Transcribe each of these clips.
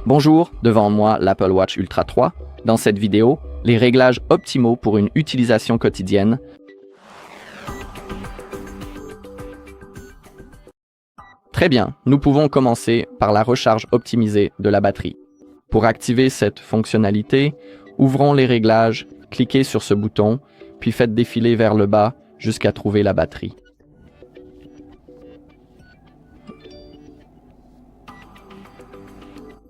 Bonjour, devant moi l'Apple Watch Ultra 3. Dans cette vidéo, les réglages optimaux pour une utilisation quotidienne. Très bien, nous pouvons commencer par la recharge optimisée de la batterie. Pour activer cette fonctionnalité, ouvrons les réglages, cliquez sur ce bouton, puis faites défiler vers le bas jusqu'à trouver la batterie.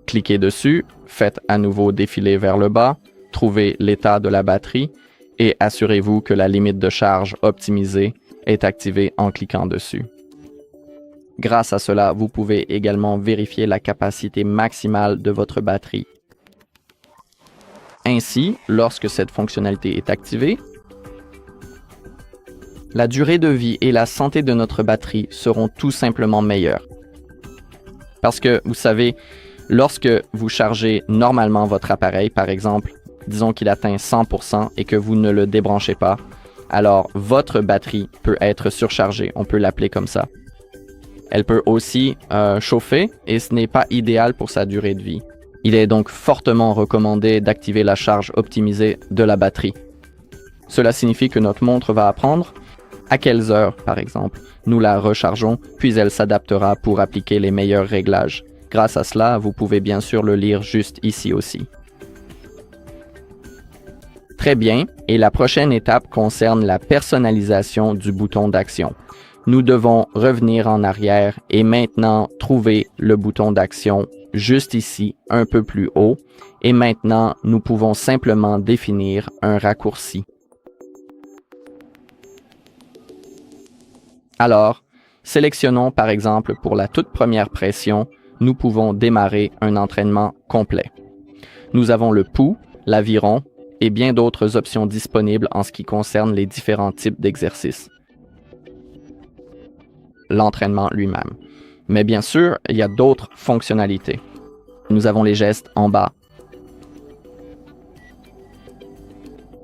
Cliquez dessus, faites à nouveau défiler vers le bas, trouvez l'état de la batterie et assurez-vous que la limite de charge optimisée est activée en cliquant dessus. Grâce à cela, vous pouvez également vérifier la capacité maximale de votre batterie. Ainsi, lorsque cette fonctionnalité est activée, la durée de vie et la santé de notre batterie seront tout simplement meilleures. Parce que, vous savez, lorsque vous chargez normalement votre appareil, par exemple, disons qu'il atteint 100% et que vous ne le débranchez pas, alors votre batterie peut être surchargée, on peut l'appeler comme ça. Elle peut aussi chauffer et ce n'est pas idéal pour sa durée de vie. Il est donc fortement recommandé d'activer la charge optimisée de la batterie. Cela signifie que notre montre va apprendre à quelles heures, par exemple, nous la rechargeons, puis elle s'adaptera pour appliquer les meilleurs réglages. Grâce à cela, vous pouvez bien sûr le lire juste ici aussi. Très bien, et la prochaine étape concerne la personnalisation du bouton d'action. Nous devons revenir en arrière et maintenant trouver le bouton d'action juste ici, un peu plus haut. Et maintenant, nous pouvons simplement définir un raccourci. Alors, sélectionnons par exemple pour la toute première pression, nous pouvons démarrer un entraînement complet. Nous avons le pouls, l'aviron et bien d'autres options disponibles en ce qui concerne les différents types d'exercices. L'entraînement lui-même. Mais bien sûr, il y a d'autres fonctionnalités. Nous avons les gestes en bas.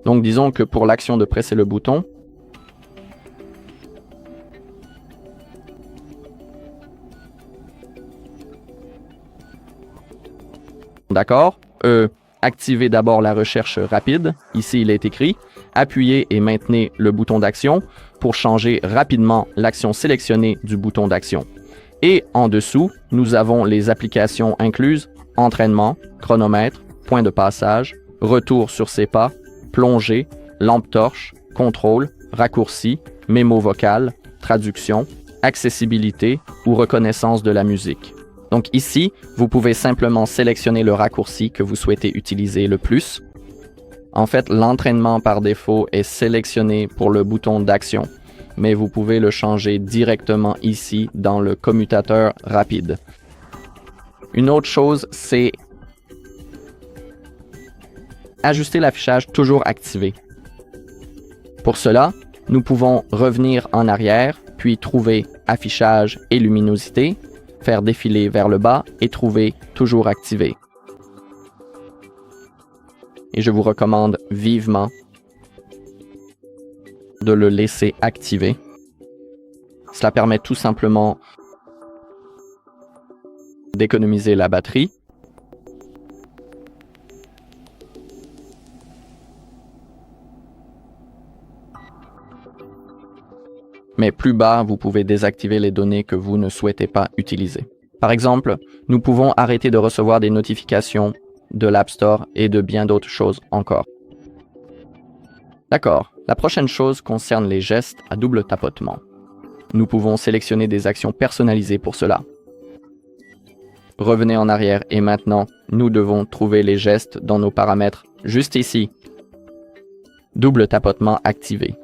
Donc disons que pour l'action de presser le bouton, d'accord? Activez d'abord la recherche rapide. Ici, il est écrit. Appuyez et maintenez le bouton d'action pour changer rapidement l'action sélectionnée du bouton d'action. Et en dessous, nous avons les applications incluses, entraînement, chronomètre, point de passage, retour sur ses pas, plongée, lampe torche, contrôle, raccourci, mémo vocal, traduction, accessibilité ou reconnaissance de la musique. Donc ici, vous pouvez simplement sélectionner le raccourci que vous souhaitez utiliser le plus. En fait, l'entraînement par défaut est sélectionné pour le bouton d'action, mais vous pouvez le changer directement ici dans le commutateur rapide. Une autre chose, c'est ajuster l'affichage toujours activé. Pour cela, nous pouvons revenir en arrière, puis trouver affichage et luminosité, faire défiler vers le bas et trouver toujours activé. Et je vous recommande vivement de le laisser activer. Cela permet tout simplement d'économiser la batterie. Mais plus bas, vous pouvez désactiver les données que vous ne souhaitez pas utiliser. Par exemple, nous pouvons arrêter de recevoir des notifications de l'App Store et de bien d'autres choses encore. D'accord, la prochaine chose concerne les gestes à double tapotement. Nous pouvons sélectionner des actions personnalisées pour cela. Revenez en arrière et maintenant, nous devons trouver les gestes dans nos paramètres juste ici. Double tapotement activé.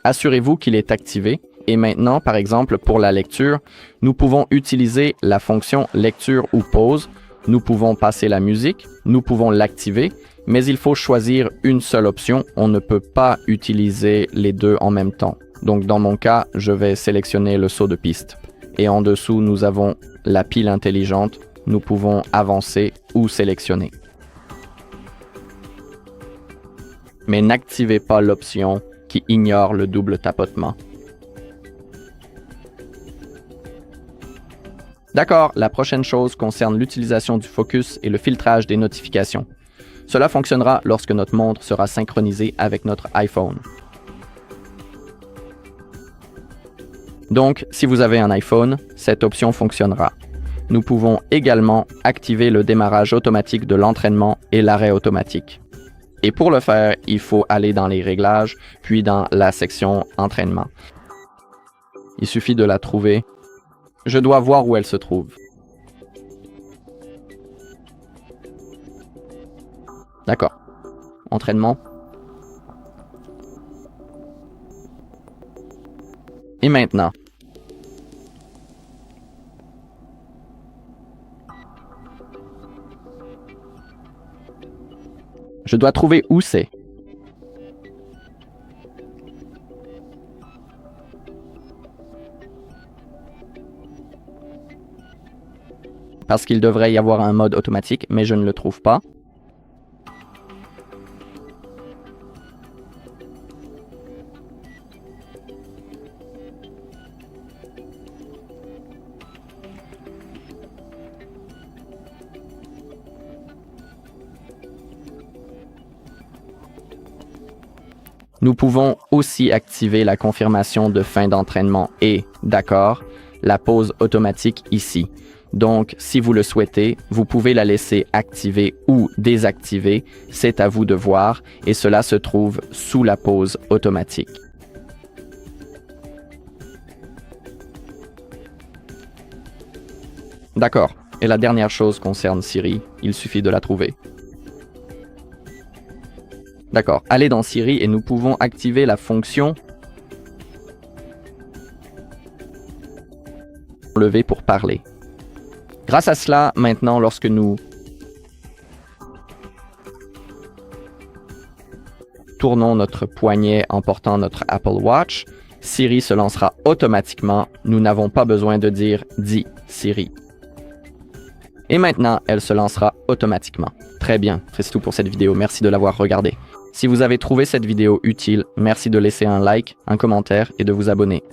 Assurez-vous qu'il est activé et maintenant, par exemple, pour la lecture, nous pouvons utiliser la fonction lecture ou pause. Nous pouvons passer la musique, nous pouvons l'activer, mais il faut choisir une seule option. On ne peut pas utiliser les deux en même temps. Donc dans mon cas, je vais sélectionner le saut de piste. Et en dessous, nous avons la pile intelligente. Nous pouvons avancer ou sélectionner. Mais n'activez pas l'option qui ignore le double tapotement. D'accord, la prochaine chose concerne l'utilisation du focus et le filtrage des notifications. Cela fonctionnera lorsque notre montre sera synchronisée avec notre iPhone. Donc, si vous avez un iPhone, cette option fonctionnera. Nous pouvons également activer le démarrage automatique de l'entraînement et l'arrêt automatique. Et pour le faire, il faut aller dans les réglages, puis dans la section entraînement. Il suffit de la trouver. Je dois voir où elle se trouve. D'accord. Entraînement. Et maintenant, je dois trouver où c'est. Parce qu'il devrait y avoir un mode automatique, mais je ne le trouve pas. Nous pouvons aussi activer la confirmation de fin d'entraînement et, d'accord, la pause automatique ici. Donc, si vous le souhaitez, vous pouvez la laisser activer ou désactiver, c'est à vous de voir, et cela se trouve sous la pause automatique. D'accord, et la dernière chose concerne Siri, il suffit de la trouver. D'accord, allez dans Siri et nous pouvons activer la fonction lever pour parler. Grâce à cela, maintenant, lorsque nous tournons notre poignet en portant notre Apple Watch, Siri se lancera automatiquement. Nous n'avons pas besoin de dire « Dis Siri ». Et maintenant, elle se lancera automatiquement. Très bien, c'est tout pour cette vidéo. Merci de l'avoir regardée. Si vous avez trouvé cette vidéo utile, merci de laisser un like, un commentaire et de vous abonner.